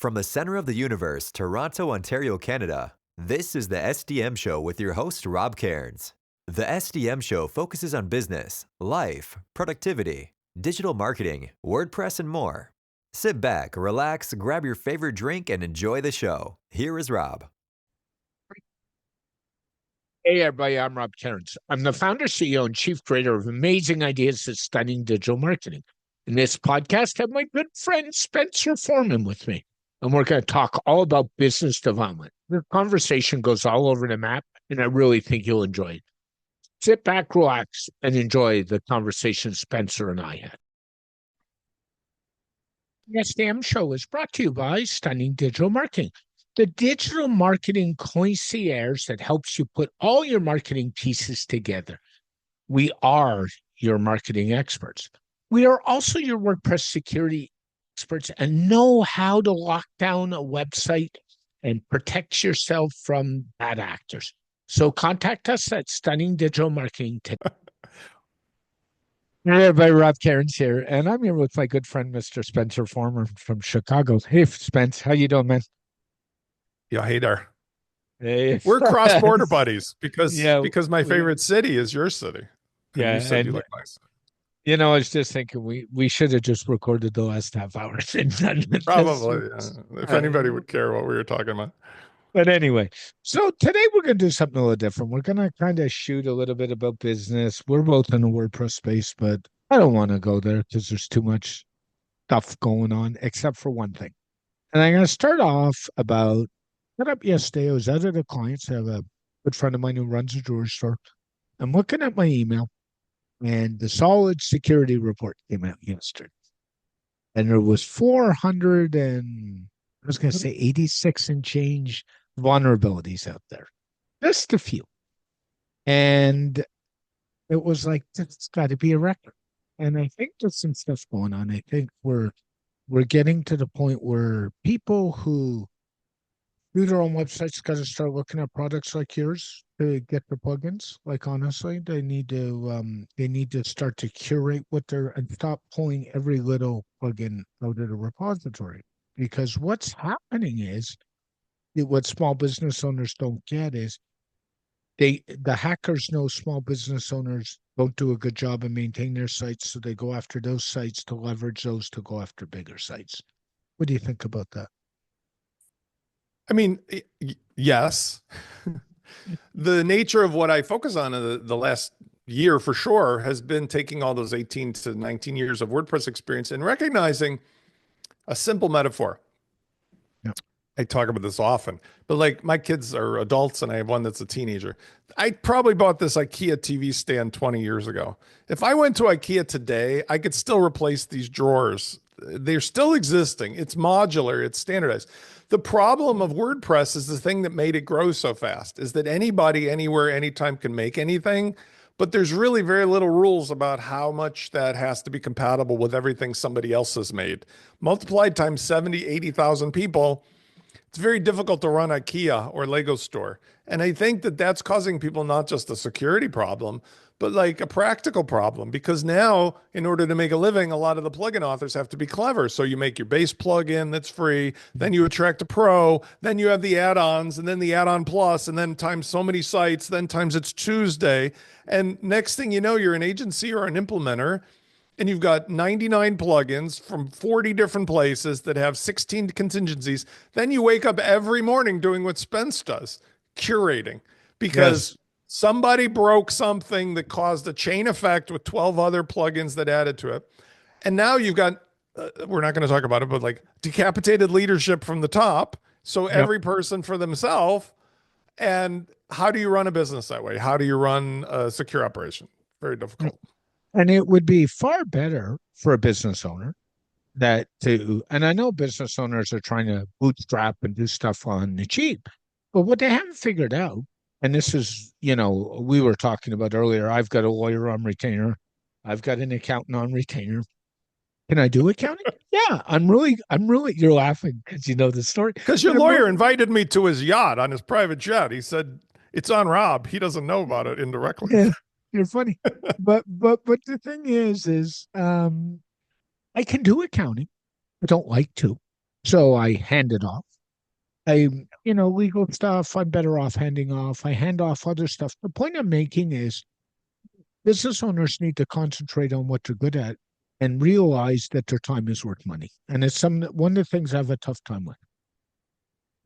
From the center of the universe, Toronto, Ontario, Canada, this is the SDM Show with your host, Rob Cairns. The SDM Show focuses on business, life, productivity, digital marketing, WordPress, and more. Sit back, relax, grab your favorite drink, and enjoy the show. Here is Rob. Hey everybody, I'm Rob Cairns. I'm the founder, CEO, and chief creator of Amazing Ideas and Stunning Digital Marketing. In this podcast, I have my good friend Spencer Foreman with me, and we're going to talk all about business development. The conversation goes all over the map, and I really think you'll enjoy it. Sit back, relax, and enjoy the conversation Spencer and I had. The SDM Show is brought to you by Stunning Digital Marketing, the digital marketing concierge that helps you put all your marketing pieces together. We are your marketing experts. We are also your WordPress security experts and know how to lock down a website and protect yourself from bad actors. So contact us at Stunning Digital Marketing today. Hey everybody, Rob Cairns here, and I'm here with my good friend, Mr. Spencer Foreman from Chicago. Hey, Spence, how you doing, man? Yeah, hey there. Hey. We're cross-border buddies because my favorite city is your city. And you said you like my city. You know, I was just thinking we should have just recorded the last half hour. Probably, yeah. If anybody would care what we were talking about. But anyway, so today we're going to do something a little different. We're going to kind of shoot a little bit about business. We're both in the WordPress space, but I don't want to go there because there's too much stuff going on, except for one thing. And I'm going to start off about, got up yesterday. I was out at a client's. I have a good friend of mine who runs a jewelry store. I'm looking at my email, and the solid security report came out yesterday. And there was 86 and change vulnerabilities out there. Just a few. And it was like, it's got to be a record. And I think there's some stuff going on. I think we're getting to the point where people who do their own websites got to start looking at products like yours to get the plugins. Like, honestly, they need to start to curate what they're and stop pulling every little plugin out of the repository. Because what's happening is what small business owners don't get is the hackers know small business owners don't do a good job and maintain their sites, so they go after those sites to leverage those to go after bigger sites. What do you think about that? I mean, yes. The nature of what I focus on in the last year for sure has been taking all those 18 to 19 years of WordPress experience and recognizing a simple metaphor. Yep. I talk about this often, but like my kids are adults and I have one that's a teenager. I probably bought this IKEA TV stand 20 years ago. If I went to IKEA today, I could still replace these drawers. They're still existing. It's modular. It's standardized. The problem of WordPress is the thing that made it grow so fast is that anybody, anywhere, anytime can make anything, but there's really very little rules about how much that has to be compatible with everything somebody else has made. Multiplied times 70, 80,000 people, it's very difficult to run IKEA or Lego store. And I think that that's causing people not just a security problem, but like a practical problem, because now in order to make a living, a lot of the plugin authors have to be clever. So you make your base plugin that's free, then you attract a pro, then you have the add-ons, and then the add-on plus, and then times so many sites, then times it's Tuesday. And next thing you know, you're an agency or an implementer, and you've got 99 plugins from 40 different places that have 16 contingencies. Then you wake up every morning doing what Spence does, curating, because somebody broke something that caused a chain effect with 12 other plugins that added to it. And now you've got, we're not going to talk about it, but like decapitated leadership from the top. So every person for themselves. And how do you run a business that way? How do you run a secure operation? Very difficult. And it would be far better for a business owner and I know business owners are trying to bootstrap and do stuff on the cheap, but what they haven't figured out, and this is, we were talking about earlier, I've got a lawyer on retainer. I've got an accountant on retainer. Can I do accounting? Yeah, I'm really, you're laughing because you know the story. Because your lawyer invited me to his yacht on his private jet. He said, it's on Rob. He doesn't know about it indirectly. Yeah, you're funny. but the thing is I can do accounting. I don't like to. So I hand it off. Legal stuff, I'm better off handing off. I hand off other stuff. The point I'm making is business owners need to concentrate on what they're good at and realize that their time is worth money. And it's one of the things I have a tough time with.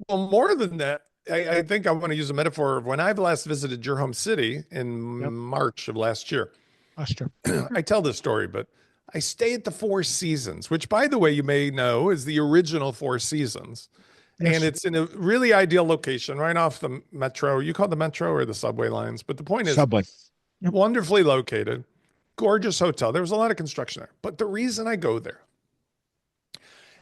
Well, more than that, I think I want to use a metaphor of when I've last visited your home city in Yep. March of last year. Oscar. I tell this story, but I stay at the Four Seasons, which, by the way, you may know is the original Four Seasons. And Yes. it's in a really ideal location right off the metro. You call it the metro or the subway lines, but the point is Subway. Yep. wonderfully located, gorgeous hotel. There was a lot of construction there. But the reason I go there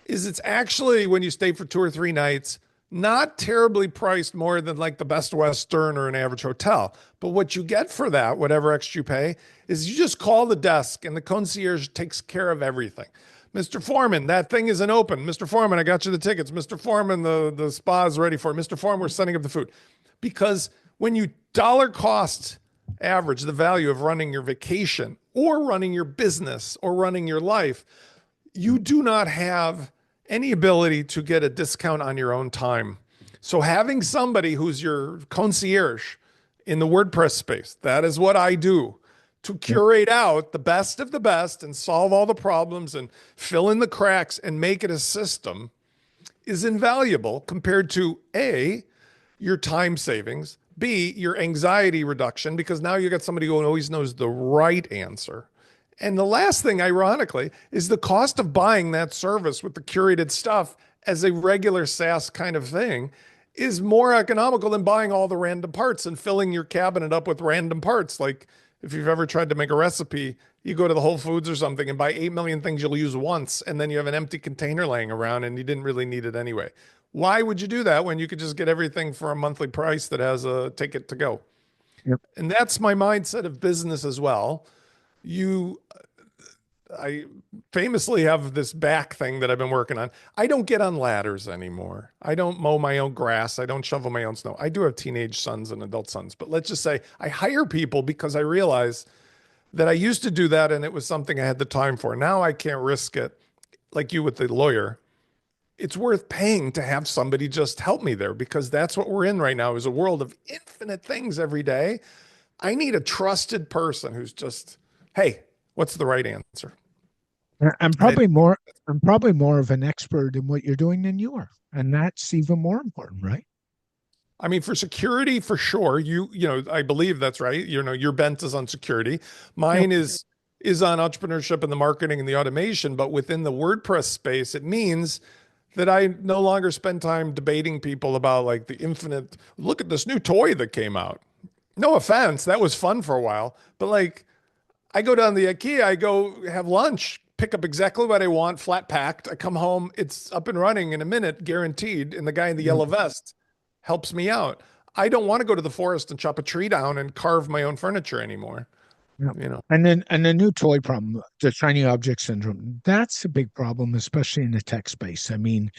is it's actually, when you stay for 2 or 3 nights, not terribly priced more than like the Best Western or an average hotel. But what you get for that, whatever extra you pay, is you just call the desk and the concierge takes care of everything. Mr. Foreman, that thing isn't open. Mr. Foreman, I got you the tickets. Mr. Foreman, the spa is ready for it. Mr. Foreman, we're sending up the food. Because when you dollar cost average the value of running your vacation or running your business or running your life, you do not have any ability to get a discount on your own time. So having somebody who's your concierge in the WordPress space, that is what I do, to curate out the best of the best and solve all the problems and fill in the cracks and make it a system, is invaluable compared to A, your time savings, B, your anxiety reduction, because now you got somebody who always knows the right answer. And the last thing, ironically, is the cost of buying that service with the curated stuff as a regular SaaS kind of thing is more economical than buying all the random parts and filling your cabinet up with random parts. Like if you've ever tried to make a recipe, you go to the Whole Foods or something and buy 8 million things you'll use once, and then you have an empty container laying around and you didn't really need it anyway. Why would you do that when you could just get everything for a monthly price that has a ticket to go? Yep. And that's my mindset of business as well. I famously have this back thing that I've been working on. I don't get on ladders anymore. I don't mow my own grass. I don't shovel my own snow. I do have teenage sons and adult sons, but let's just say I hire people because I realize that I used to do that and it was something I had the time for. Now I can't risk it, like you with the lawyer. It's worth paying to have somebody just help me there, because that's what we're in right now, is a world of infinite things every day. I need a trusted person who's just, hey, what's the right answer? I'm probably more of an expert in what you're doing than you are. And that's even more important, right? I mean, for security, for sure. I believe that's right. Your bent is on security. Mine is on entrepreneurship and the marketing and the automation. But within the WordPress space, it means that I no longer spend time debating people about like the infinite, look at this new toy that came out. No offense, that was fun for a while. But like, I go down to the IKEA, I go have lunch, pick up exactly what I want, flat packed. I come home, it's up and running in a minute, guaranteed. And the guy in the yellow vest helps me out. I don't want to go to the forest and chop a tree down and carve my own furniture anymore. Yeah. And the new toy problem, the shiny object syndrome, that's a big problem, especially in the tech space. I mean,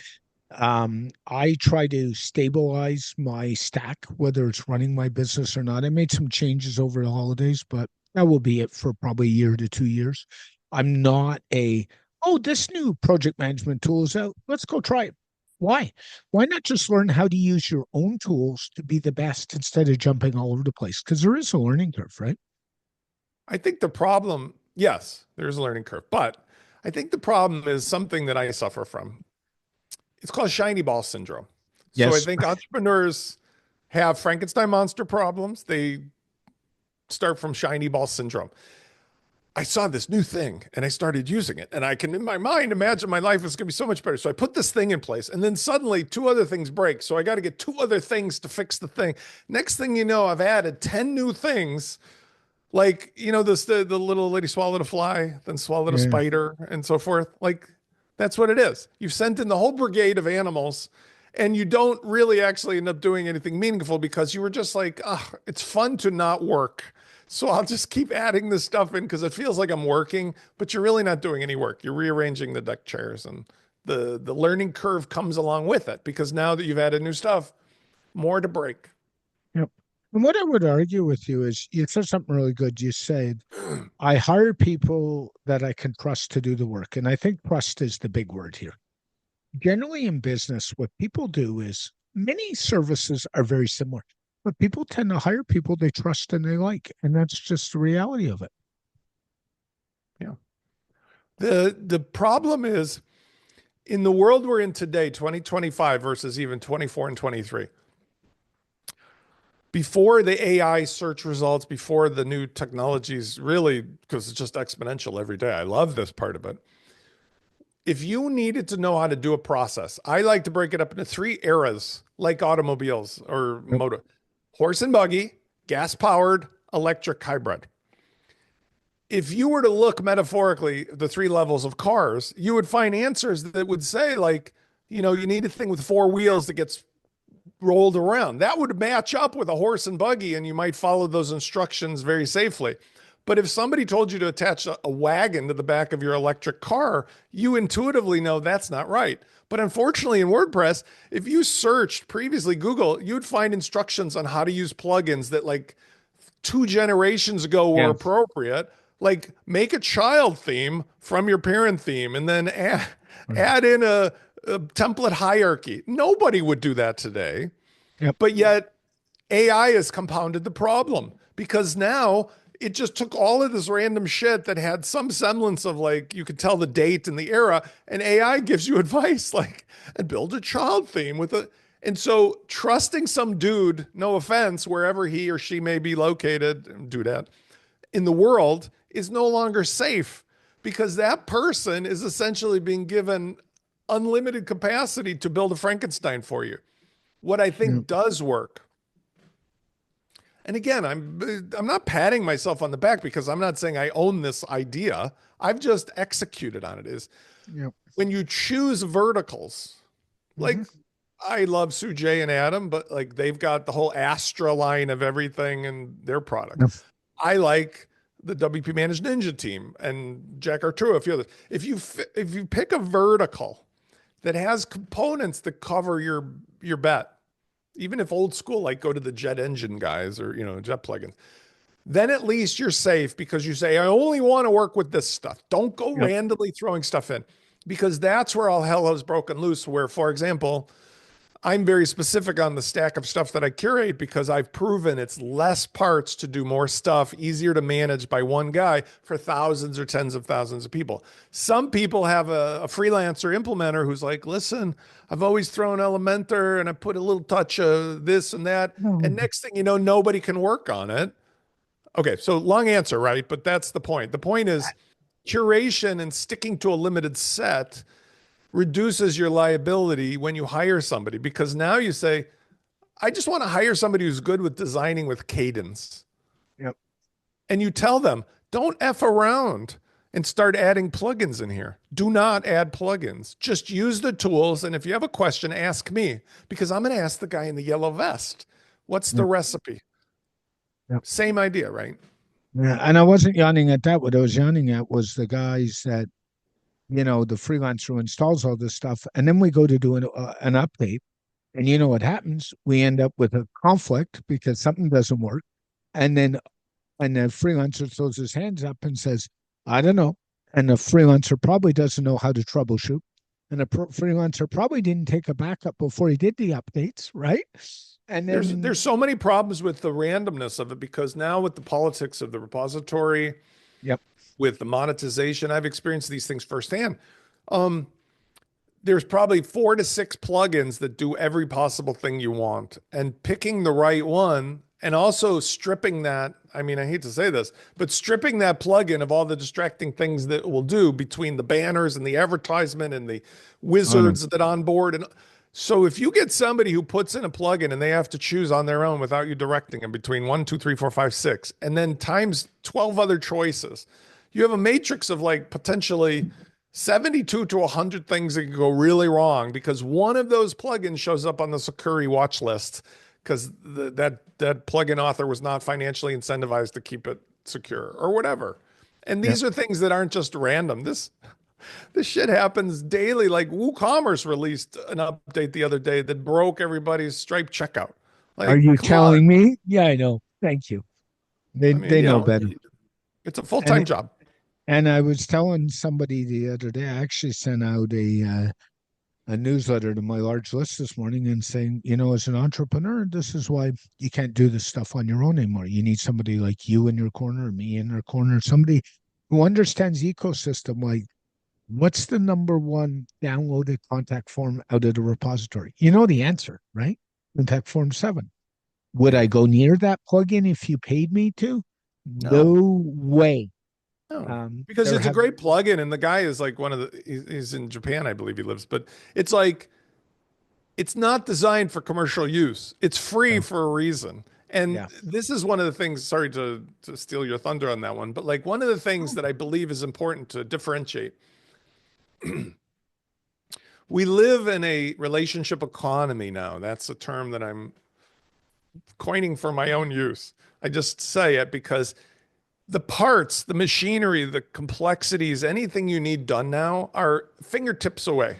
I try to stabilize my stack, whether it's running my business or not. I made some changes over the holidays, but that will be it for probably a year to 2 years. I'm not this new project management tool is out. Let's go try it. Why? Why not just learn how to use your own tools to be the best instead of jumping all over the place? Because there is a learning curve, right? I think the problem, yes, there's a learning curve, but I think the problem is something that I suffer from. It's called shiny ball syndrome. Yes. So I think entrepreneurs have Frankenstein monster problems. They start from shiny ball syndrome. I saw this new thing and I started using it, and I can, in my mind, imagine my life is going to be so much better. So I put this thing in place, and then suddenly 2 other things break. So I got to get 2 other things to fix the thing. Next thing you know, I've added 10 new things. Like, the little lady swallowed a fly, then swallowed a spider, and so forth. Like, that's what it is. You've sent in the whole brigade of animals, and you don't really actually end up doing anything meaningful because you were just like, it's fun to not work. So I'll just keep adding this stuff in because it feels like I'm working, but you're really not doing any work. You're rearranging the deck chairs, and the learning curve comes along with it, because now that you've added new stuff, more to break. Yep. And what I would argue with you is you said something really good. You said, I hire people that I can trust to do the work. And I think trust is the big word here. generally in business, what people do is many services are very similar, but people tend to hire people they trust and they like. And that's just the reality of it. Yeah. The problem is in the world we're in today, 2025 versus even 24 and 23. Before the AI search results, before the new technologies, really, because it's just exponential every day. I love this part of it. If you needed to know how to do a process, I like to break it up into 3 eras, like automobiles or Yep. motor: horse and buggy, gas powered, electric hybrid. If you were to look metaphorically the 3 levels of cars, you would find answers that would say, like, you need a thing with 4 wheels that gets rolled around. That would match up with a horse and buggy, and you might follow those instructions very safely. But if somebody told you to attach a wagon to the back of your electric car, you intuitively know that's not right. But unfortunately, in WordPress, if you searched previously Google, you'd find instructions on how to use plugins that, like, 2 generations ago were Yeah. appropriate. Like, make a child theme from your parent theme and then add, Right. add in a template hierarchy. Nobody would do that today. Yep. But yet AI has compounded the problem, because now it just took all of this random shit that had some semblance of, like, you could tell the date and the era, and AI gives you advice like, and build a child theme with a. And so trusting some dude, no offense, wherever he or she may be located, do that in the world, is no longer safe, because that person is essentially being given unlimited capacity to build a Frankenstein for you. What I think Yep. does work, and again, I'm not patting myself on the back because I'm not saying I own this idea. I've just executed on it. Is Yep. when you choose verticals, like, Mhm. I love Sue J and Adam, but, like, they've got the whole Astra line of everything in their product. Yep. I like the WP Managed Ninja team and Jack Arturo, a few others. If you pick a vertical that has components that cover your bet, even if old school, like go to the jet engine guys or jet plugins, then at least you're safe, because you say, I only want to work with this stuff. Don't go Yep. randomly throwing stuff in, because that's where all hell has broken loose. Where, for example, I'm very specific on the stack of stuff that I curate, because I've proven it's less parts to do more stuff, easier to manage by one guy for thousands or tens of thousands of people. Some people have a freelancer implementer who's like, listen, I've always thrown Elementor and I put a little touch of this and that. And Mhm. next thing you know, nobody can work on it. Okay, so long answer, right? But that's the point. The point is curation and sticking to a limited set reduces your liability when you hire somebody, because now you say, I just want to hire somebody who's good with designing with cadence. Yep. And you tell them, don't F around and start adding plugins in here. Do not add plugins. Just use the tools. And if you have a question, ask me, because I'm going to ask the guy in the yellow vest, what's the Yep. recipe? Yep. Same idea, right? Yeah. And I wasn't yawning at that. What I was yawning at was the guys that, the freelancer who installs all this stuff. And then we go to do an update. And you know what happens? We end up with a conflict because something doesn't work. And the freelancer throws his hands up and says, I don't know. And the freelancer probably doesn't know how to troubleshoot. And the freelancer probably didn't take a backup before he did the updates, right? And then, There's so many problems with the randomness of it, because now with the politics of the repository, yep, with the monetization, I've experienced these things firsthand. Um, there's probably 4 to 6 plugins that do every possible thing you want, and picking the right one, and also stripping that. I mean, I hate to say this, but stripping that plugin of all the distracting things that it will do between the banners and the advertisement and the I know. wizards that onboard. And so if you get somebody who puts in a plugin and they have to choose on their own without you directing them between 1, 2, 3, 4, 5, 6, and then times 12 other choices, you have a matrix of, like, potentially 72 to 100 things that can go really wrong, because one of those plugins shows up on the Sakuri watch list because that plugin author was not financially incentivized to keep it secure or whatever. And Yep. these are things that aren't just random. This shit happens daily. Like, WooCommerce released an update the other day that broke everybody's Stripe checkout. Are Like, you come on. telling me? Yeah, I know. Thank you. They I mean, they know better. it's a And full-time it, job. and I was telling somebody the other day, I actually sent out a newsletter to my large list this morning and saying, as an entrepreneur, this is why you can't do this stuff on your own anymore. You need somebody like you in your corner, me in your corner, somebody who understands ecosystem. Like, what's the number one downloaded contact form out of the repository? You know the answer, right? Contact form 7. Would I go near that plugin if you paid me to? No. No way. No, because it's a great plugin, and the guy is like he's in Japan, I believe he lives, but it's like, it's not designed for commercial use. It's free for a reason. And this is one of the things, sorry to steal your thunder on that one, but like one of the things that I believe is important to differentiate. We live in a relationship economy now. That's a term that I'm coining for my own use. I just say it because the parts, the machinery, the complexities, anything you need done now are fingertips away.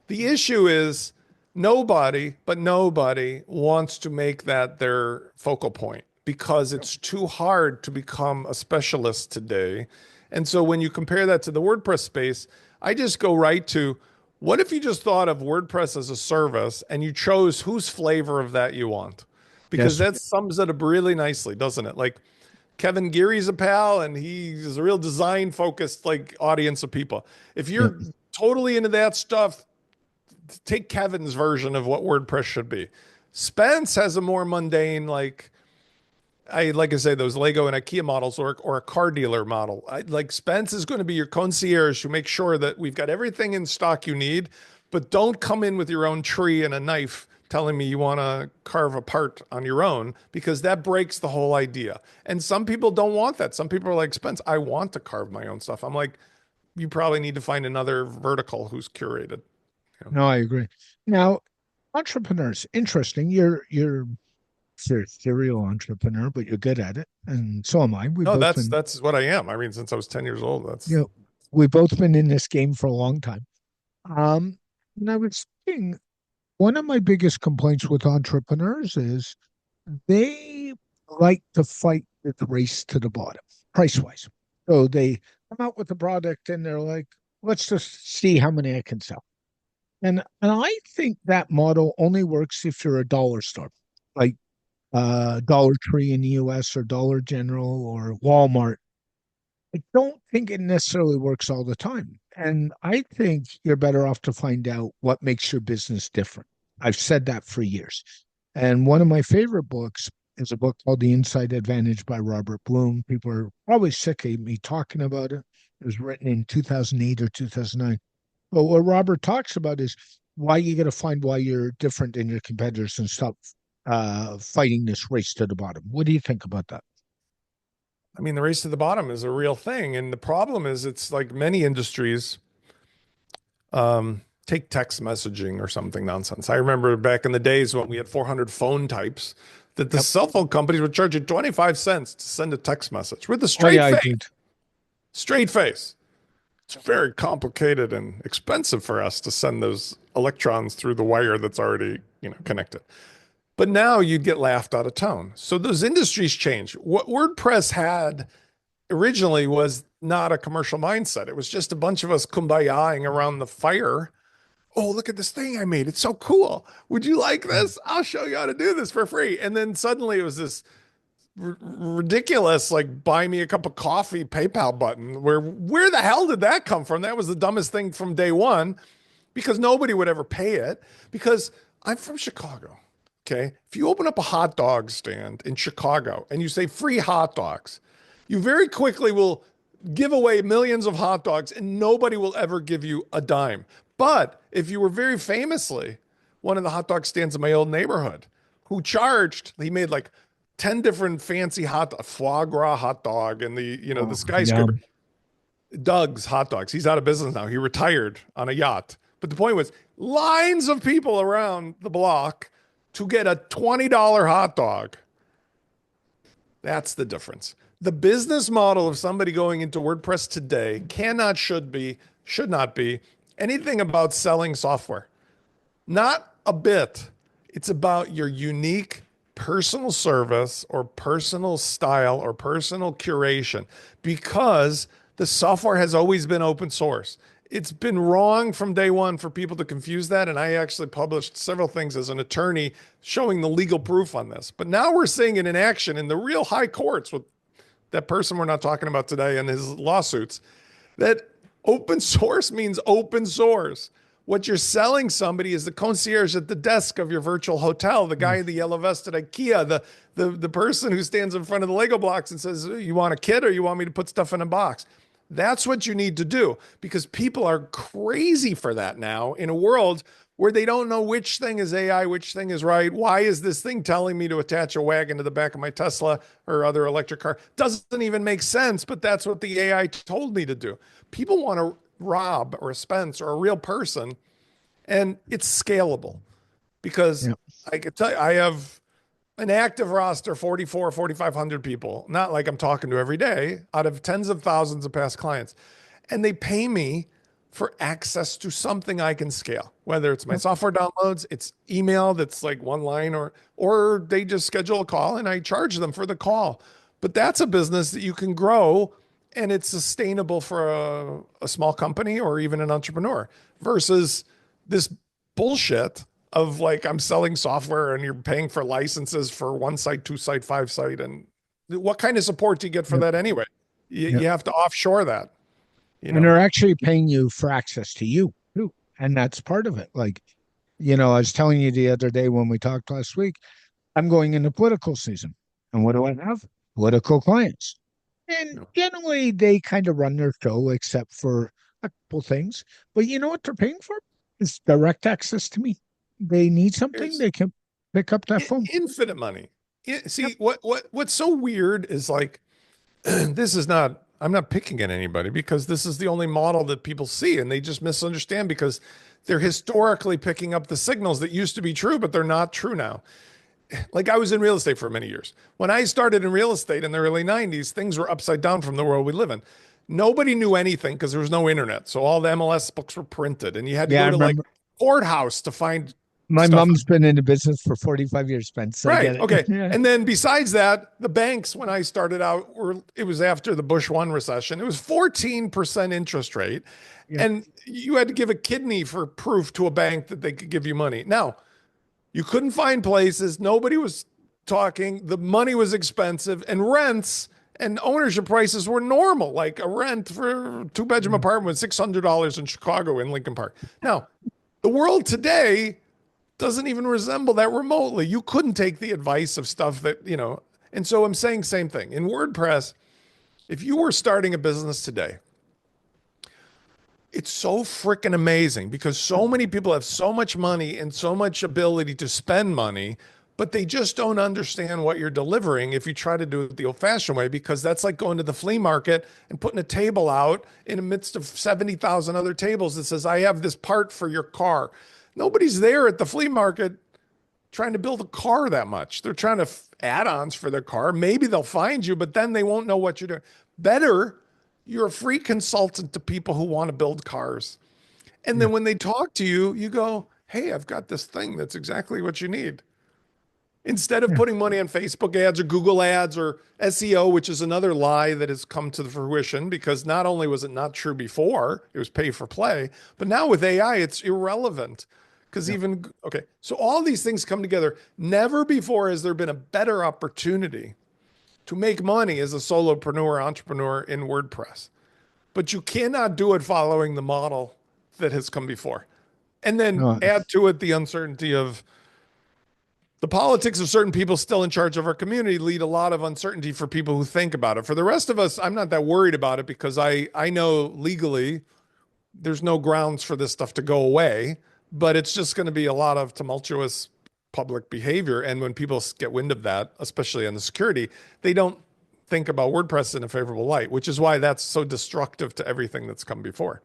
The issue is nobody wants to make that their focal point because it's too hard to become a specialist today. And so when you compare that to the WordPress space, I just go right to, what if you just thought of WordPress as a service and you chose whose flavor of that you want? Because that sums it up really nicely, doesn't it? Like, Kevin Geary's a pal, and he's a real design-focused like audience of people. If you're totally into that stuff, take Kevin's version of what WordPress should be. Spence has a more mundane, like I say, those Lego and IKEA models, or a car dealer model. Like Spence is going to be your concierge who makes sure that we've got everything in stock you need, but don't come in with your own tree and a knife telling me you want to carve a part on your own, because that breaks the whole idea. And some people don't want that. Some people are like, Spence, I want to carve my own stuff. I'm like, you probably need to find another vertical who's curated. No, I agree. Now, entrepreneurs, interesting. You're a serial entrepreneur, but you're good at it, and so am I. That's what I am. I mean, since I was 10 years old, we've both been in this game for a long time. And I was thinking, one of my biggest complaints with entrepreneurs is they like to fight the race to the bottom, price-wise. So they come out with a product and they're like, let's just see how many I can sell. And I think that model only works if you're a dollar store, like Dollar Tree in the US or Dollar General or Walmart. I don't think it necessarily works all the time. And I think you're better off to find out what makes your business different. I've said that for years. And one of my favorite books is a book called The Inside Advantage by Robert Bloom. People are probably sick of me talking about it. It was written in 2008 or 2009. But what Robert talks about is why you got to find why you're different than your competitors and stop fighting this race to the bottom. What do you think about that? I mean, the race to the bottom is a real thing. And the problem is, it's like many industries, take text messaging or something nonsense. I remember back in the days when we had 400 phone types, that the cell phone companies would charge you 25 cents to send a text message with a straight face. Straight face. It's very complicated and expensive for us to send those electrons through the wire that's already, connected. But now you'd get laughed out of town. So those industries change. What WordPress had originally was not a commercial mindset. It was just a bunch of us kumbayaing around the fire. Oh, look at this thing I made. It's so cool. Would you like this? I'll show you how to do this for free. And then suddenly it was this ridiculous, like, buy me a cup of coffee PayPal button. Where the hell did that come from? That was the dumbest thing from day one, because nobody would ever pay it, because I'm from Chicago. Okay. If you open up a hot dog stand in Chicago and you say free hot dogs, you very quickly will give away millions of hot dogs and nobody will ever give you a dime. But if you were very famously one of the hot dog stands in my old neighborhood who he made like 10 different fancy foie gras hot dog and the skyscraper. Doug's hot dogs. He's out of business now. He retired on a yacht. But the point was, lines of people around the block to get a $20 hot dog. That's the difference. The business model of somebody going into WordPress today should not be anything about selling software. Not a bit. It's about your unique personal service or personal style or personal curation, because the software has always been open source. it's been wrong from day one for people to confuse that. And I actually published several things as an attorney showing the legal proof on this. But now we're seeing it in action in the real high courts with that person we're not talking about today and his lawsuits, that open source means open source. What you're selling somebody is the concierge at the desk of your virtual hotel, the guy in the yellow vest at IKEA, the person who stands in front of the Lego blocks and says, you want a kit or you want me to put stuff in a box? That's what you need to do, because people are crazy for that now in a world where they don't know which thing is AI, which thing is right. Why is this thing telling me to attach a wagon to the back of my Tesla or other electric car? Doesn't even make sense, but that's what the AI told me to do. People want to rob or a Spence or a real person, and it's scalable because I can tell you, I have an active roster, 4,500 people, not like I'm talking to every day, out of tens of thousands of past clients. And they pay me for access to something I can scale, whether it's my software downloads, it's email that's like one line, or they just schedule a call and I charge them for the call. But that's a business that you can grow and it's sustainable for a small company or even an entrepreneur versus this bullshit of like, I'm selling software and you're paying for licenses for 1 site, 2 site, 5 site. And what kind of support do you get for that anyway? You have to offshore that. And they're actually paying you for access to you too. And that's part of it. Like, I was telling you the other day when we talked last week, I'm going into political season. And what do I have? Political clients. And generally they kind of run their show except for a couple things. But you know what they're paying for? It's direct access to me. They need something, they can pick up that phone. Infinite money. See, what's so weird is like, I'm not picking at anybody because this is the only model that people see and they just misunderstand because they're historically picking up the signals that used to be true, but they're not true now. Like I was in real estate for many years. When I started in real estate in the early 90s, things were upside down from the world we live in. Nobody knew anything because there was no internet. So all the MLS books were printed and you had to go to like courthouse to find my mom's been in the business for 45 years, Spence. So right. Okay. And then besides that, the banks, when I started out, it was after the Bush 1 recession. It was 14% interest rate. And you had to give a kidney for proof to a bank that they could give you money. Now, you couldn't find places. Nobody was talking. The money was expensive and rents and ownership prices were normal. Like a rent for a 2-bedroom apartment was $600 in Chicago in Lincoln Park. Now, the world today doesn't even resemble that remotely. You couldn't take the advice of stuff that, and so I'm saying same thing. In WordPress, if you were starting a business today, it's so freaking amazing because so many people have so much money and so much ability to spend money, but they just don't understand what you're delivering if you try to do it the old-fashioned way, because that's like going to the flea market and putting a table out in the midst of 70,000 other tables that says, I have this part for your car. Nobody's there at the flea market trying to build a car that much. They're trying to add-ons for their car. Maybe they'll find you, but then they won't know what you're doing. Better, you're a free consultant to people who want to build cars. And then when they talk to you, you go, hey, I've got this thing that's exactly what you need. Instead of putting money on Facebook ads or Google ads or SEO, which is another lie that has come to the fruition, because not only was it not true before, it was pay for play, but now with AI, it's irrelevant. Because so all these things come together. Never before has there been a better opportunity to make money as a solopreneur, entrepreneur in WordPress. But you cannot do it following the model that has come before. And then add to it the uncertainty of the politics of certain people still in charge of our community lead a lot of uncertainty for people who think about it. For the rest of us, I'm not that worried about it because I know legally there's no grounds for this stuff to go away, but it's just going to be a lot of tumultuous public behavior. And when people get wind of that, especially on the security, they don't think about WordPress in a favorable light, which is why that's so destructive to everything that's come before,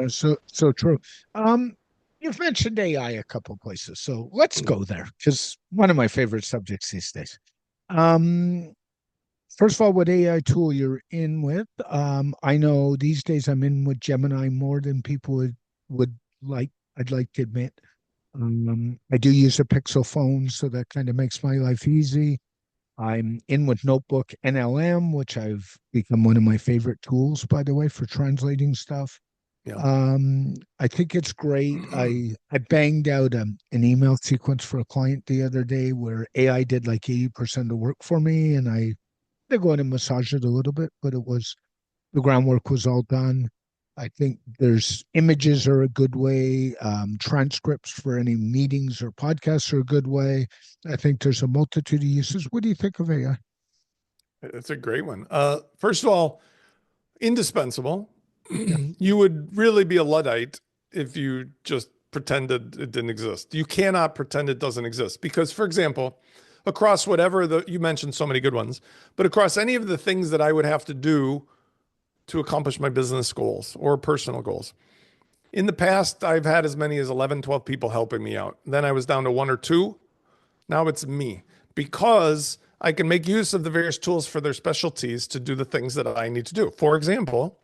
So true. You've mentioned AI a couple of places, so let's go there because one of my favorite subjects these days. First of all, what AI tool you're in with? I know these days I'm in with Gemini more than people would like. I'd like to admit. I do use a Pixel phone, so that kind of makes my life easy. I'm in with Notebook NLM, which I've become one of my favorite tools, by the way, for translating stuff. Yeah. I think it's great. I banged out an email sequence for a client the other day where AI did like 80% of the work for me, and I did go in and massage it a little bit, but the groundwork was all done. I think there's images are a good way. Transcripts for any meetings or podcasts are a good way. I think there's a multitude of uses. What do you think of AI? It's a great one. First of all, indispensable. Yeah. You would really be a Luddite if you just pretended it didn't exist. You cannot pretend it doesn't exist because, for example, across whatever you mentioned so many good ones, but across any of the things that I would have to do to accomplish my business goals or personal goals. In the past, I've had as many as 11, 12 people helping me out. Then I was down to one or two. Now it's me because I can make use of the various tools for their specialties to do the things that I need to do. For example,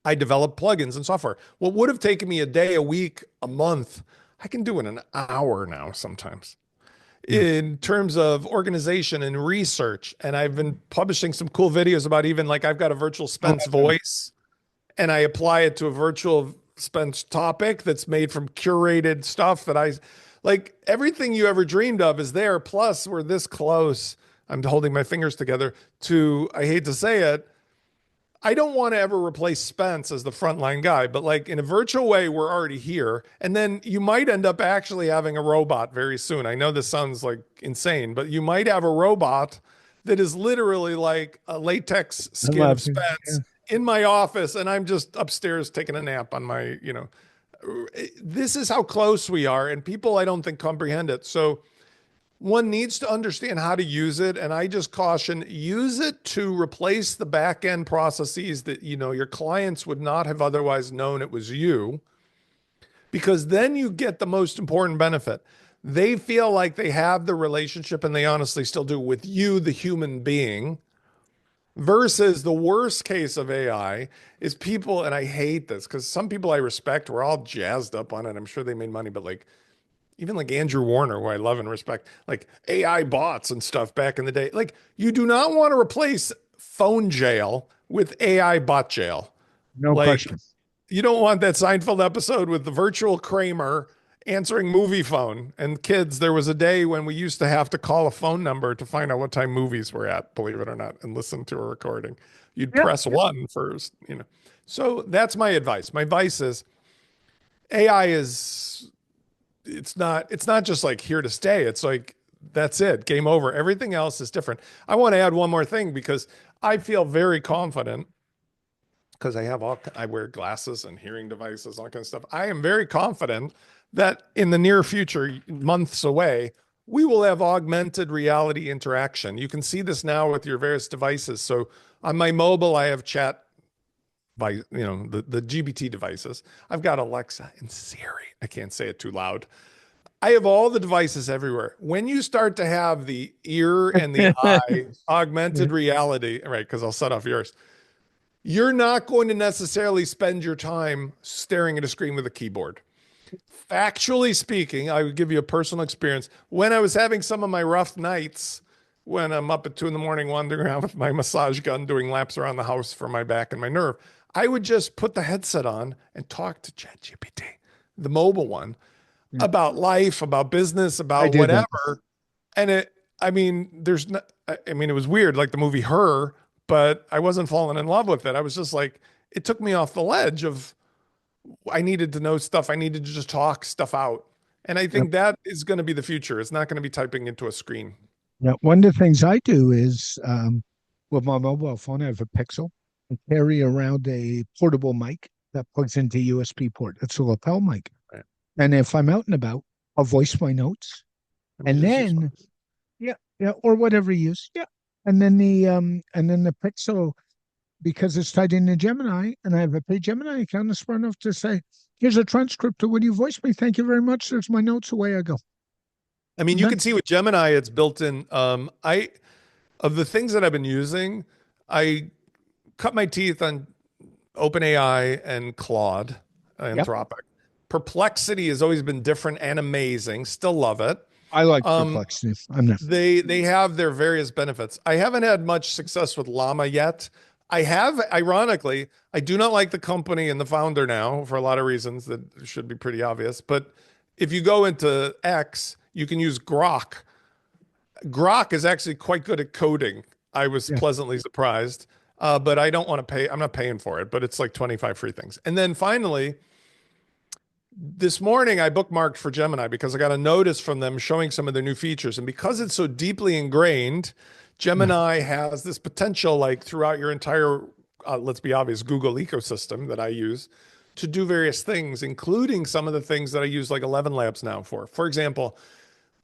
I develop plugins and software. What would have taken me a day, a week, a month, I can do in an hour now sometimes. Yeah. In terms of organization and research. And I've been publishing some cool videos about even like I've got a virtual Spence voice and I apply it to a virtual Spence topic that's made from curated stuff that I like. Everything you ever dreamed of is there. Plus, we're this close. I'm holding my fingers together to, I hate to say it, I don't want to ever replace Spence as the frontline guy, but like in a virtual way, we're already here. And then you might end up actually having a robot very soon. I know this sounds like insane, but you might have a robot that is literally like a latex skin of Spence in my office. And I'm just upstairs taking a nap on my, this is how close we are. And people, I don't think comprehend it. So one needs to understand how to use it. And I just caution, use it to replace the back end processes that, your clients would not have otherwise known it was you, because then you get the most important benefit. They feel like they have the relationship, and they honestly still do, with you, the human being, versus the worst case of AI is people, and I hate this because some people I respect were all jazzed up on it. I'm sure they made money, but like, even like Andrew Warner, who I love and respect, like AI bots and stuff back in the day. Like, you do not want to replace phone jail with AI bot jail. No Like, question. you don't want that Seinfeld episode with the virtual Kramer answering movie phone. And kids, there was a day when we used to have to call a phone number to find out what time movies were at, believe it or not, and listen to a recording. You'd press one first, So that's my advice. My advice is AI is, it's not just like here to stay. It's like, that's it. Game over. Everything else is different. I want to add one more thing because I feel very confident because I wear glasses and hearing devices, all that kind of stuff. I am very confident that in the near future, months away, we will have augmented reality interaction. You can see this now with your various devices. So on my mobile, I have chat by, the GBT devices. I've got Alexa and Siri. I can't say it too loud. I have all the devices everywhere. When you start to have the ear and the eye augmented reality, right? Because I'll set off yours. You're not going to necessarily spend your time staring at a screen with a keyboard. Factually speaking, I would give you a personal experience. When I was having some of my rough nights, when I'm up at 2 a.m. wandering around with my massage gun, doing laps around the house for my back and my nerve, I would just put the headset on and talk to ChatGPT, the mobile one, about life, about business, about whatever. And it was weird, like the movie Her, but I wasn't falling in love with it. I was just like, it took me off the ledge of, I needed to know stuff. I needed to just talk stuff out. And I think that is going to be the future. It's not going to be typing into a screen. Yeah. One of the things I do is with my mobile phone, I have a Pixel. I carry around a portable mic that plugs into USB port. It's a lapel mic. Right. And if I'm out and about, I'll voice my notes. And then, or whatever you use. Yeah. And then the Pixel, because it's tied into Gemini, and I have a paid Gemini account, is smart enough to say, here's a transcript of when you voice me. Thank you very much. There's my notes. Away I go. I mean, you can see with Gemini, it's built in. Of the things that I've been using, I cut my teeth on OpenAI and Claude, Anthropic. Perplexity has always been different and amazing. Still love it. I like Perplexity. They have their various benefits. I haven't had much success with Llama yet. I have, ironically, I do not like the company and the founder now for a lot of reasons that should be pretty obvious. But if you go into X, you can use Grok. Grok is actually quite good at coding. I was Yeah. pleasantly surprised, but I don't want to pay. I'm not paying for it, but it's like 25 free things. And then finally, this morning I bookmarked for Gemini because I got a notice from them showing some of their new features. And because it's so deeply ingrained, Gemini has this potential, like throughout your entire, let's be obvious, Google ecosystem that I use to do various things, including some of the things that I use like 11 Labs now for. For example,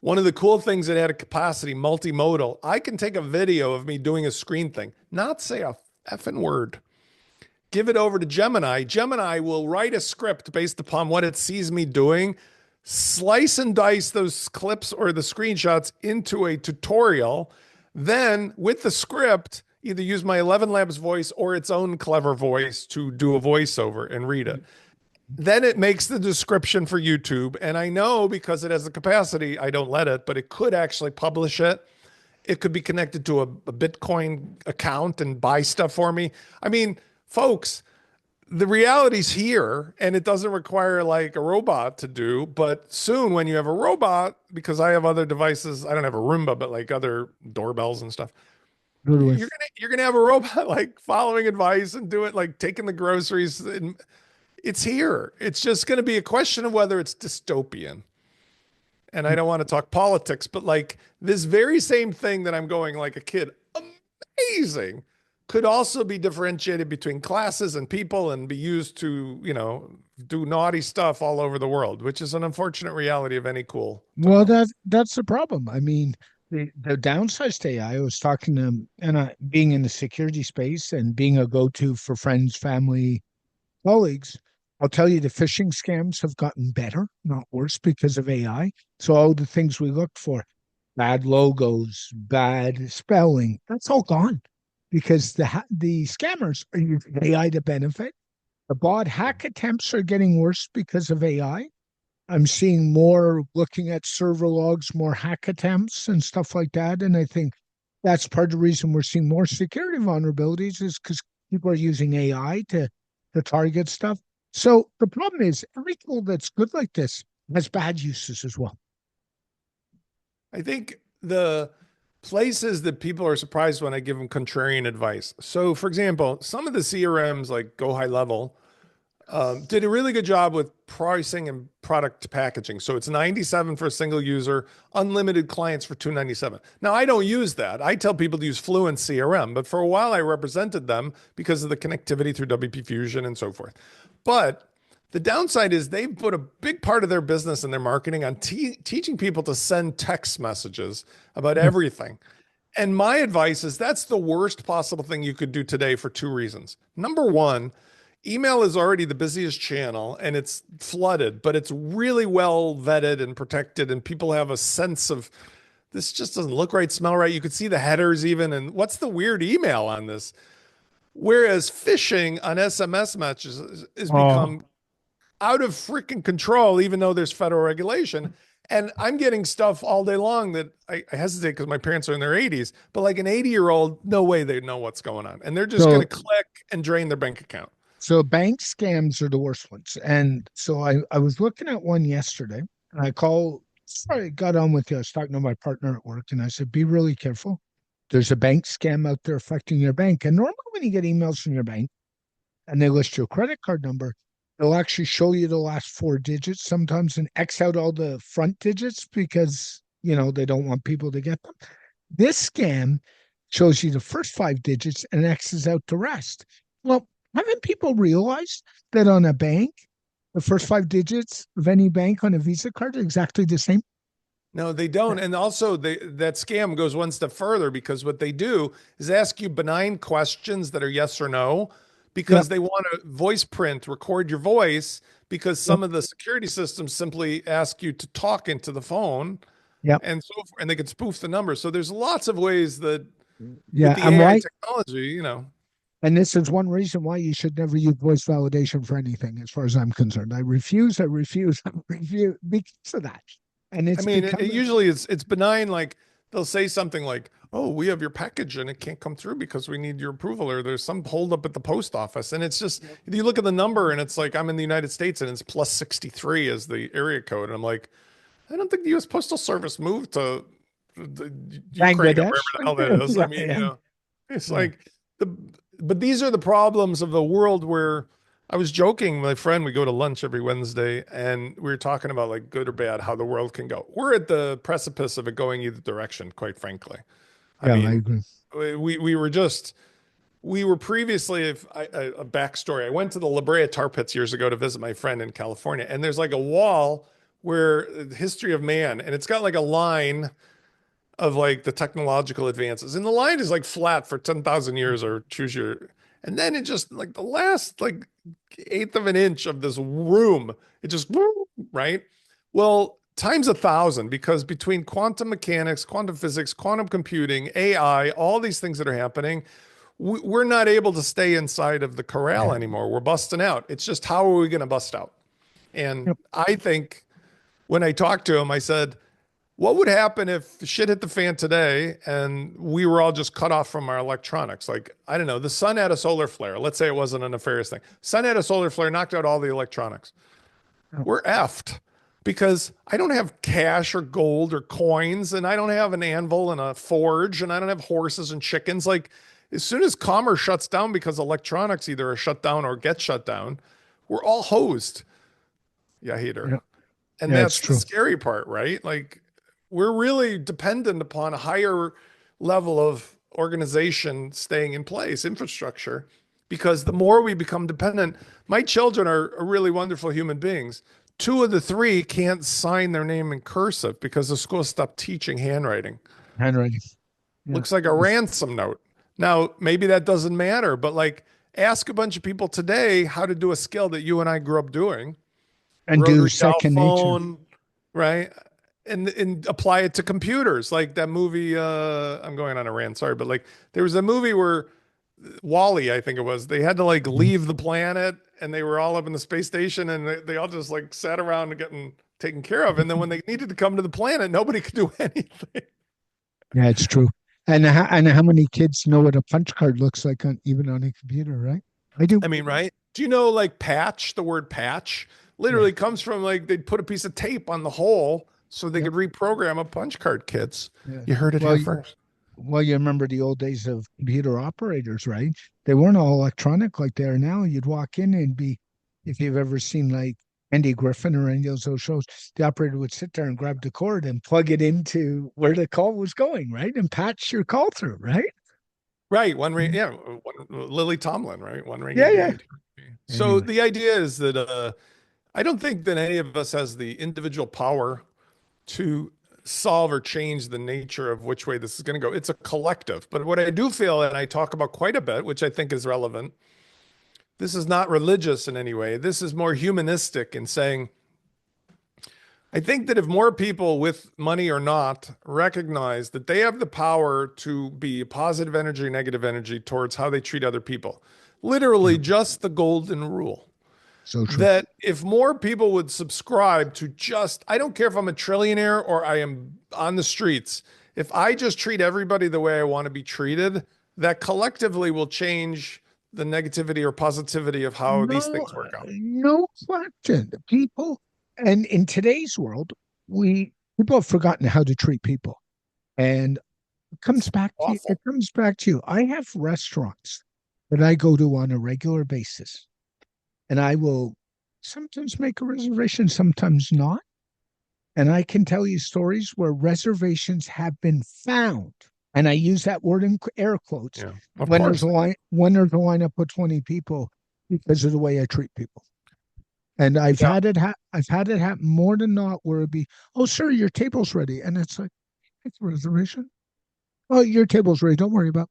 one of the cool things that had a capacity, multimodal, I can take a video of me doing a screen thing, not say a effing word. Give it over to Gemini. Gemini will write a script based upon what it sees me doing, slice and dice those clips or the screenshots into a tutorial. Then with the script, either use my 11 Labs voice or its own clever voice to do a voiceover and read it. Then it makes the description for YouTube. And I know because it has the capacity, I don't let it, but it could actually publish it. It could be connected to a Bitcoin account and buy stuff for me. I mean, folks, the reality's here and it doesn't require like a robot to do, but soon when you have a robot, because I have other devices, I don't have a Roomba, but like other doorbells and stuff, Totally. you're gonna have a robot like following advice and do it, like taking the groceries. And it's here. It's just going to be a question of whether it's dystopian. And I don't want to talk politics, but like this very same thing that I'm going like a kid, amazing, could also be differentiated between classes and people and be used to, you know, do naughty stuff all over the world, which is an unfortunate reality of any cool Well, technology. that's the problem. I mean, the downsides to AI, I was talking to them, and being in the security space and being a go-to for friends, family, colleagues, I'll tell you the phishing scams have gotten better, not worse, because of AI. So all the things we looked for, bad logos, bad spelling, that's all gone because the scammers are using AI to benefit. The bot hack attempts are getting worse because of AI. I'm seeing more looking at server logs, more hack attempts and stuff like that. And I think that's part of the reason we're seeing more security vulnerabilities is because people are using AI to target stuff. So the problem is every tool that's good like this has bad uses as well. I think the places that people are surprised when I give them contrarian advice. So, for example, some of the CRMs like Go High Level did a really good job with pricing and product packaging. So it's 97 for a single user, unlimited clients for 297. Now I don't use that. I tell people to use Fluent CRM, but for a while I represented them because of the connectivity through WP Fusion and so forth. But the downside is they've put a big part of their business and their marketing on teaching people to send text messages about everything. And my advice is that's the worst possible thing you could do today for two reasons. Number one, email is already the busiest channel and it's flooded, but it's really well vetted and protected. And people have a sense of this just doesn't look right, smell right. You could see the headers even. And what's the weird email on this? Whereas phishing on SMS messages has become out of freaking control, even though there's federal regulation. And I'm getting stuff all day long that I hesitate because my parents are in their 80s, but like an 80-year-old, no way they know what's going on. And they're just going to click and drain their bank account. So bank scams are the worst ones. And so I was looking at one yesterday and I got on with you. I was talking to my partner at work and I said, be really careful. There's a bank scam out there affecting your bank. And normally when you get emails from your bank and they list your credit card number, they'll actually show you the last four digits sometimes and X out all the front digits because, you know, they don't want people to get them. This scam shows you the first five digits and X's out the rest. Well, haven't people realized that on a bank, the first five digits of any bank on a Visa card are exactly the same? No, they don't. And also that scam goes one step further because what they do is ask you benign questions that are yes or no because they want to voice print, record your voice because some of the security systems simply ask you to talk into the phone and so forth, and they can spoof the numbers. So there's lots of ways that with the AI technology, you know. And this is one reason why you should never use voice validation for anything, as far as I'm concerned. I refuse because of that. And it's I mean, it usually it's benign. Like they'll say something like, oh, we have your package and it can't come through because we need your approval, or there's some holdup at the post office. And it's just, you look at the number and it's like, I'm in the United States and it's plus 63 as the area code. And I'm like, I don't think the U.S. Postal Service moved to the Ukraine or wherever Bangladesh. the hell that is. I Yeah, mean, yeah, it's yeah. like but these are the problems of the world where I was joking with my friend. We go to lunch every Wednesday and we were talking about like good or bad, how the world can go. We're at the precipice of it going either direction, quite frankly. I Yeah, I mean, agree. we were previously a backstory. I went to the La Brea tar pits years ago to visit my friend in California, and there's like a wall where the history of man, and it's got like a line of like the technological advances, and the line is like flat for 10,000 years, or choose your, and then it just like the last like eighth of an inch of this room, it just right. Well, times 1,000, because between quantum mechanics, quantum physics, quantum computing, AI, all these things that are happening, we're not able to stay inside of the corral Yeah. anymore. We're busting out. It's just, how are we going to bust out? And Yep. I think when I talked to him, I said, what would happen if shit hit the fan today and we were all just cut off from our electronics? Like, I don't know, the sun had a solar flare. Let's say it wasn't a nefarious thing. Sun had a solar flare, knocked out all the electronics. Yep. We're effed, because I don't have cash or gold or coins, and I don't have an anvil and a forge, and I don't have horses and chickens. Like, as soon as commerce shuts down because electronics either are shut down or get shut down, we're all hosed. Yeah, hater. Yeah, And yeah, it's that's the true. scary part, right? Like, we're really dependent upon a higher level of organization staying in place, infrastructure, because the more we become dependent, my children are really wonderful human beings. Two of the three can't sign their name in cursive because the school stopped teaching handwriting. Handwriting. Yeah. Looks like a ransom note. Now, maybe that doesn't matter, but like, ask a bunch of people today how to do a skill that you and I grew up doing, And do rotary second nature. telephone, right? And apply it to computers. Like that movie, I'm going on a rant, sorry, but like there was a movie where Wally, I think it was, they had to like Mhm. leave the planet and they were all up in the space station, and they all just like sat around and getting taken care of. And then when they needed to come to the planet, nobody could do anything. Yeah, it's true. And how many kids know what a punch card looks like on even on a computer, right? I do. I mean, right? Do you know like patch, the word patch Yeah. literally comes from like they'd put a piece of tape on the hole so they Yep. could reprogram a punch card, kids. Yeah. You heard it Well, here first. well, you remember the old days of computer operators, right? They weren't all electronic like they are now. You'd walk in and be, if you've ever seen like Andy Griffin or any of those shows, the operator would sit there and grab the cord and plug it into where the call was going, right? And patch your call through, right? Right. One ring. Mhm. Yeah. Lily Tomlin, right? One ring Yeah, yeah. indeed. So Anyway, the idea is that I don't think that any of us has the individual power to solve or change the nature of which way this is going to go. It's a collective. But what I do feel, and I talk about quite a bit, which I think is relevant, this is not religious in any way. This is more humanistic in saying, I think that if more people with money or not recognize that they have the power to be positive energy, negative energy towards how they treat other people, literally yeah, just the golden rule, so true. that if more people would subscribe to just, I don't care if I'm a trillionaire or I am on the streets, if I just treat everybody the way I want to be treated, that collectively will change the negativity or positivity of how these No, things work out. no question. People, and in today's world, we people have forgotten how to treat people, and it It's comes back to you. It awful. comes back to you. I have restaurants that I go to on a regular basis, and I will sometimes make a reservation, sometimes not. And I can tell you stories where reservations have been found, and I use that word in air quotes, Yeah, of course. when there's a lineup of 20 people because of the way I treat people. And Yeah. I've had it happen more than not where it'd be, oh sir, your table's ready. And it's like, it's a reservation. Oh, your table's ready. Don't worry about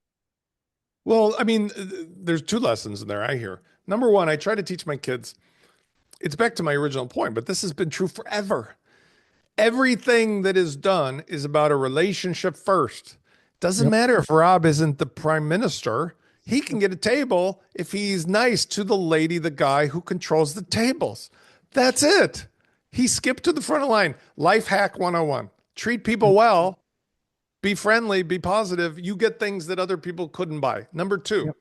Well, I mean, there's two lessons in there I hear. Number one, I try to teach my kids. It's back to my original point, but this has been true forever. Everything that is done is about a relationship first. Doesn't it. matter if Rob isn't the prime minister. He can get a table if he's nice to the lady, the guy who controls the tables. That's it. He skipped to the front of the line. Life hack 101. Treat people Yep. well, be friendly, be positive, you get things that other people couldn't buy. Number two Yep.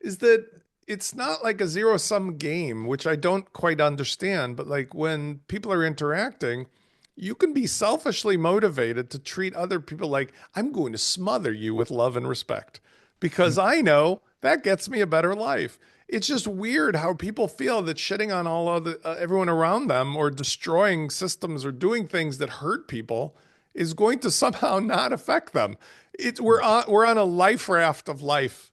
is that it's not like a zero sum game, which I don't quite understand. But like when people are interacting, you can be selfishly motivated to treat other people like, I'm going to smother you with love and respect because I know that gets me a better life. It's just weird how people feel that shitting on all of everyone around them or destroying systems or doing things that hurt people is going to somehow not affect them. We're on a life raft of life,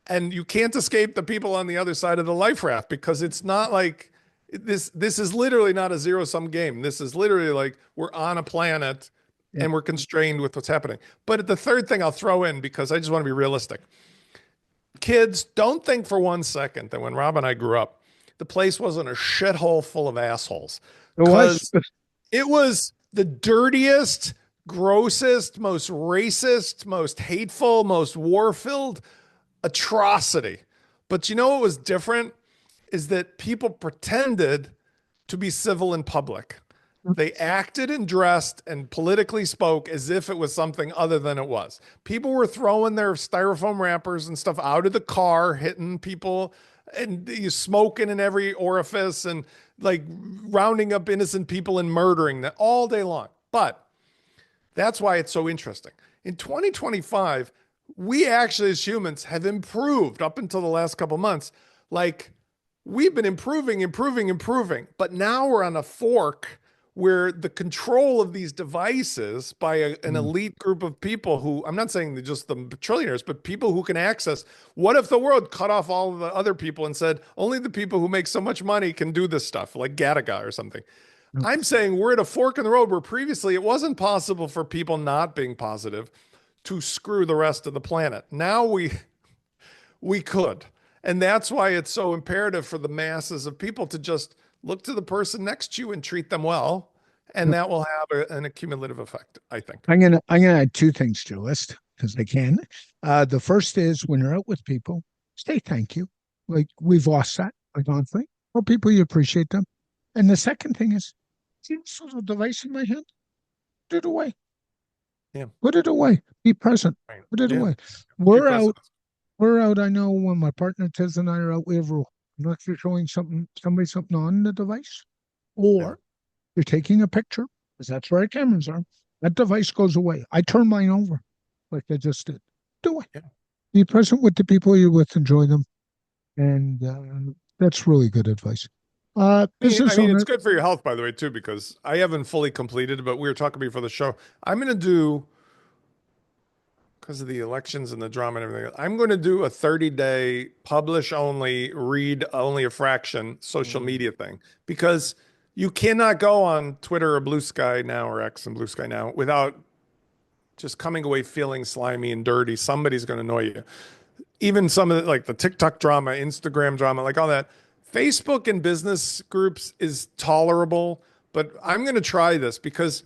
and you can't escape the people on the other side of the life raft because it's not like this is literally not a zero sum game. This is literally like we're on a planet Yeah. and we're constrained with what's happening. But the third thing I'll throw in, because I just want to be realistic. Kids, don't think for 1 second that when Rob and I grew up, the place wasn't a shithole full of assholes. It was. Because it was the dirtiest, grossest, most racist, most hateful, most war-filled atrocity. But you know what was different is that people pretended to be civil in public. They acted and dressed and politically spoke as if it was something other than it was. People were throwing their styrofoam wrappers and stuff out of the car, hitting people and smoking in every orifice and like rounding up innocent people and murdering them all day long. But that's why it's so interesting. In 2025, we actually as humans have improved up until the last couple months. Like we've been improving. But now we're on a fork where the control of these devices by an elite group of people who, I'm not saying they're just the trillionaires, but people who can access. What if the world cut off all of the other people and said, only the people who make so much money can do this stuff, like Gattaca or something? I'm saying we're at a fork in the road where previously it wasn't possible for people not being positive to screw the rest of the planet. Now we could. And that's why it's so imperative for the masses of people to just look to the person next to you and treat them well. And that will have an accumulative effect, I think. I'm gonna add two things to your list because I can. The first is when you're out with people, say thank you. Like we've lost that, like honestly. Tell people you appreciate them. And the second thing is, see this little device in my hand? Put it away. Yeah. Put it away. Be present. Right. Put it Yeah. away. Be We're present. out. We're out. I know when my partner Tiz and I are out, we have a rule. Unless you're showing somebody something on the device, or you're taking a picture, because that's where our cameras are. That device goes away. I turn mine over, like I just did. Do it. Yeah. Be present with the people you're with. Enjoy them, and that's really good advice. Business owner. It's good for your health, by the way, too, because I haven't fully completed, but we were talking before the show. I'm going to do, because of the elections and the drama and everything, I'm going to do a 30-day publish only, read only a fraction social media thing, because you cannot go on Twitter or Blue Sky now, or X and Blue Sky now, without just coming away feeling slimy and dirty. Somebody's going to annoy you. Even some of like the TikTok drama, Instagram drama, like all that. Facebook and business groups is tolerable, but I'm going to try this because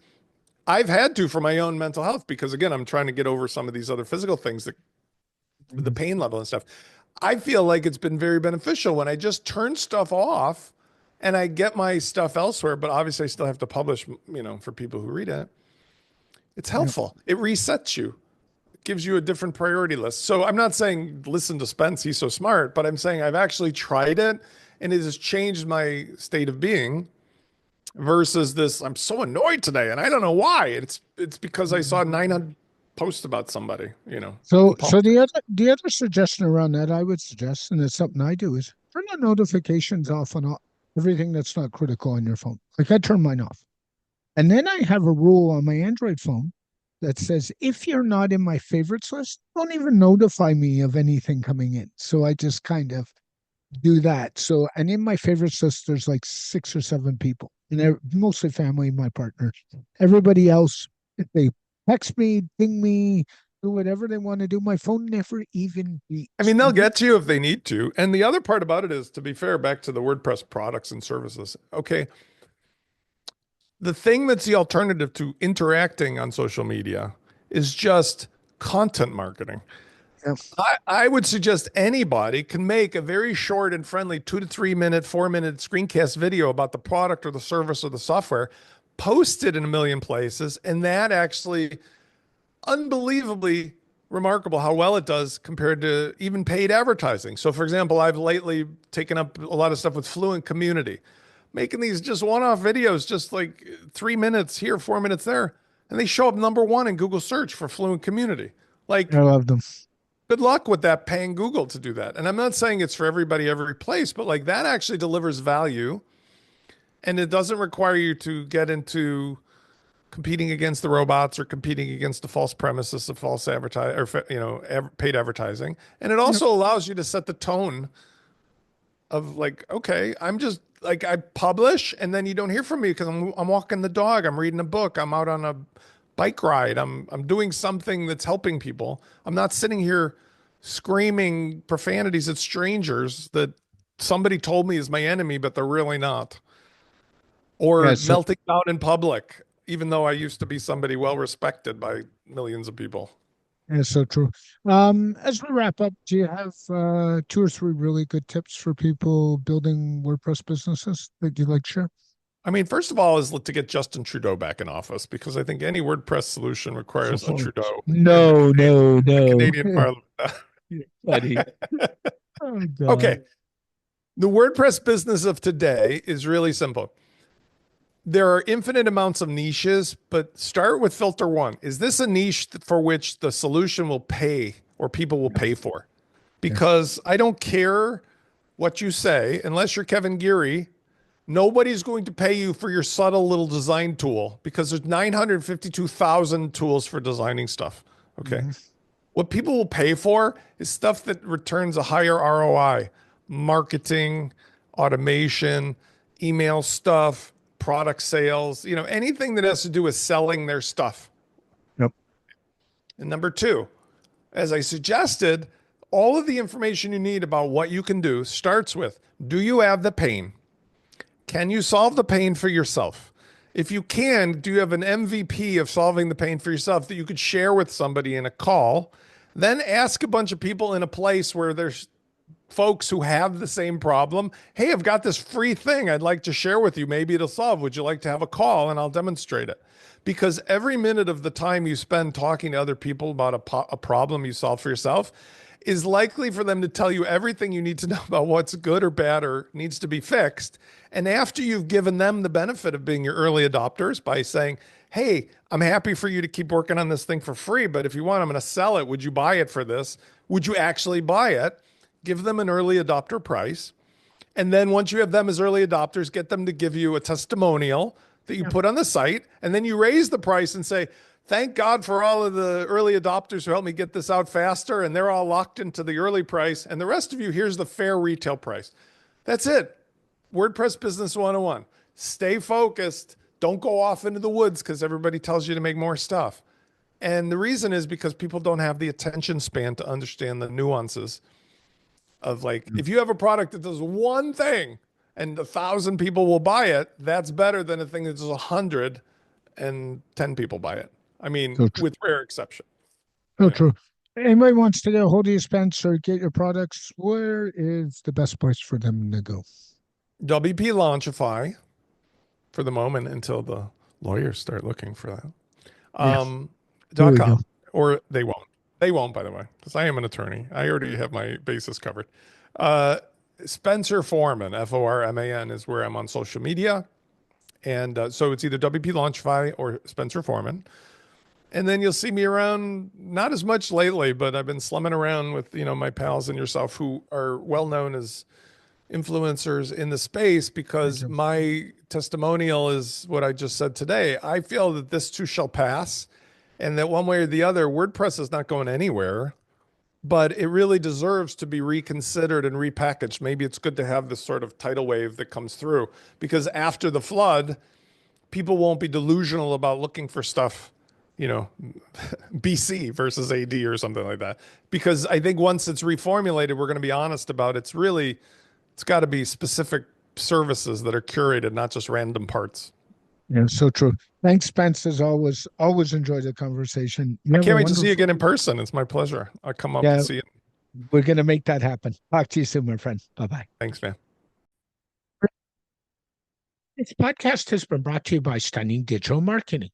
I've had to for my own mental health, because again, I'm trying to get over some of these other physical things, the pain level and stuff. I feel like it's been very beneficial when I just turn stuff off and I get my stuff elsewhere, but obviously I still have to publish, for people who read it. It's helpful. It resets you. It gives you a different priority list. So I'm not saying listen to Spence, he's so smart, but I'm saying I've actually tried it and it has changed my state of being. Versus this, I'm so annoyed today, and I don't know why. It's because I saw 900 posts about somebody, So the other suggestion around that I would suggest, and it's something I do, is turn the notifications off on everything that's not critical on your phone. Like I turn mine off, and then I have a rule on my Android phone that says if you're not in my favorites list, don't even notify me of anything coming in. So I just kind of do that. So, and in my favorites list, there's like 6 or 7 people, and they're mostly family, my partner. Everybody else, if they text me, ding me, do whatever they want to do, my phone never even beeps. I mean, they'll get to you if they need to. And the other part about it is, to be fair, back to the WordPress products and services. Okay. The thing that's the alternative to interacting on social media is just content marketing. Yep. I would suggest anybody can make a very short and friendly 2 to 3 minute, 4-minute screencast video about the product or the service or the software, post it in a million places, and that actually unbelievably remarkable how well it does compared to even paid advertising. So, for example, I've lately taken up a lot of stuff with Fluent Community, making these just one-off videos, just like 3 minutes here, 4 minutes there, and they show up #1 in Google search for Fluent Community. I Like, love them. good luck with that, paying Google to do that. And I'm not saying it's for everybody, every place, but like that actually delivers value, and it doesn't require you to get into competing against the robots or competing against the false premises of false advertising or paid advertising. And it Yep. also allows you to set the tone of like, okay, I'm just like, I publish and then you don't hear from me because I'm walking the dog, I'm reading a book, I'm out on a bike ride, I'm doing something that's helping people. I'm not sitting here screaming profanities at strangers that somebody told me is my enemy, but they're really not, Yeah, or so melting down in public, even though I used to be somebody well respected by millions of people. yeah, so true. As we wrap up, do you have 2 or 3 really good tips for people building WordPress businesses that you'd like to share? I mean, first of all, is to get Justin Trudeau back in office, because I think any WordPress solution requires a Oh, Trudeau in no, no, the no. Canadian Parliament. Buddy. Oh my Okay, God. the WordPress business of today is really simple. There are infinite amounts of niches, but start with filter one. Is this a niche for which the solution will pay or people will pay for? Yes. Because I don't care what you say, unless you're Kevin Geary, nobody's going to pay you for your subtle little design tool, because there's 952,000 tools for designing stuff. Okay. Mhm. What people will pay for is stuff that returns a higher ROI: marketing, automation, email stuff, product sales, anything that has to do with selling their stuff. Yep. And number two, as I suggested, all of the information you need about what you can do starts with, do you have the pain? Can you solve the pain for yourself? If you can, do you have an MVP of solving the pain for yourself that you could share with somebody in a call? Then ask a bunch of people in a place where there's folks who have the same problem. Hey, I've got this free thing I'd like to share with you. Maybe it'll solve. Would you like to have a call and I'll demonstrate it? Because every minute of the time you spend talking to other people about a problem you solve for yourself is likely for them to tell you everything you need to know about what's good or bad or needs to be fixed. And after you've given them the benefit of being your early adopters by saying, hey, I'm happy for you to keep working on this thing for free, but if you want, I'm going to sell it. Would you buy it for this? Would you actually buy it? Give them an early adopter price. And then once you have them as early adopters, get them to give you a testimonial that you put on the site. And then you raise the price and say, thank God for all of the early adopters who helped me get this out faster. And they're all locked into the early price. And the rest of you, here's the fair retail price. That's it. WordPress Business 101. Stay focused. Don't go off into the woods because everybody tells you to make more stuff. And the reason is because people don't have the attention span to understand the nuances of, like, if you have a product that does one thing and 1,000 people will buy it, that's better than a thing that does 100 and 10 people buy it. I mean, So true. with rare exception. So true. Anybody wants to get a hold of you, Spencer, get your products, where is the best place for them to go? WP Launchify for the moment until the lawyers start looking for that. There we .com. go. Or they won't. They won't, by the way, because I am an attorney. I already have my bases covered. Spencer Foreman, Forman, is where I'm on social media. And so it's either WP Launchify or Spencer Foreman. And then you'll see me around, not as much lately, but I've been slumming around with, my pals and yourself who are well known as influencers in the space, because my testimonial is what I just said today. I feel that this too shall pass, and that one way or the other, WordPress is not going anywhere, but it really deserves to be reconsidered and repackaged. Maybe it's good to have this sort of tidal wave that comes through, because after the flood, people won't be delusional about looking for stuff, BC versus AD or something like that. Because I think once it's reformulated, we're going to be honest about it's got to be specific services that are curated, not just random parts. Yeah, so true. Thanks, Spence. As always, always enjoy the conversation. I can't wait to see you again in person. It's my pleasure. I'll come up and see you. We're going to make that happen. Talk to you soon, my friend. Bye-bye. Thanks, man. This podcast has been brought to you by Stunning Digital Marketing.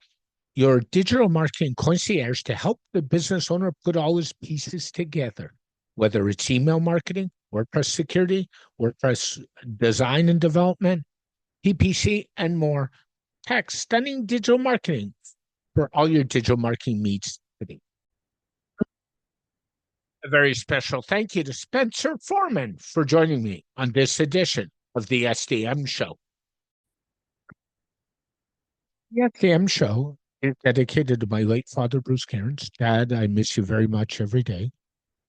your digital marketing concierge to help the business owner put all his pieces together, whether it's email marketing, WordPress security, WordPress design and development, PPC, and more. Tech, stunning digital marketing for all your digital marketing needs today. A very special thank you to Spencer Foreman for joining me on this edition of the SDM Show. The SDM Show is dedicated to my late father, Bruce Cairns. Dad, I miss you very much every day.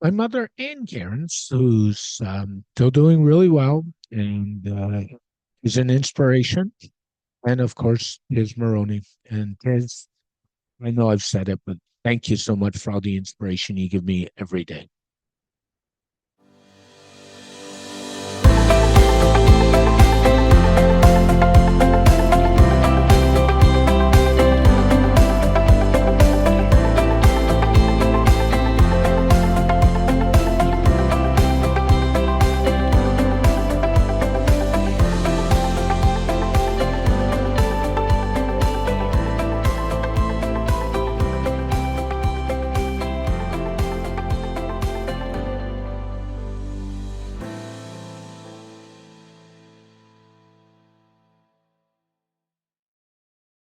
My mother, Ann Cairns, who's still doing really well and is an inspiration. And of course, Tiz Maroney. And Tiz, I know I've said it, but thank you so much for all the inspiration you give me every day.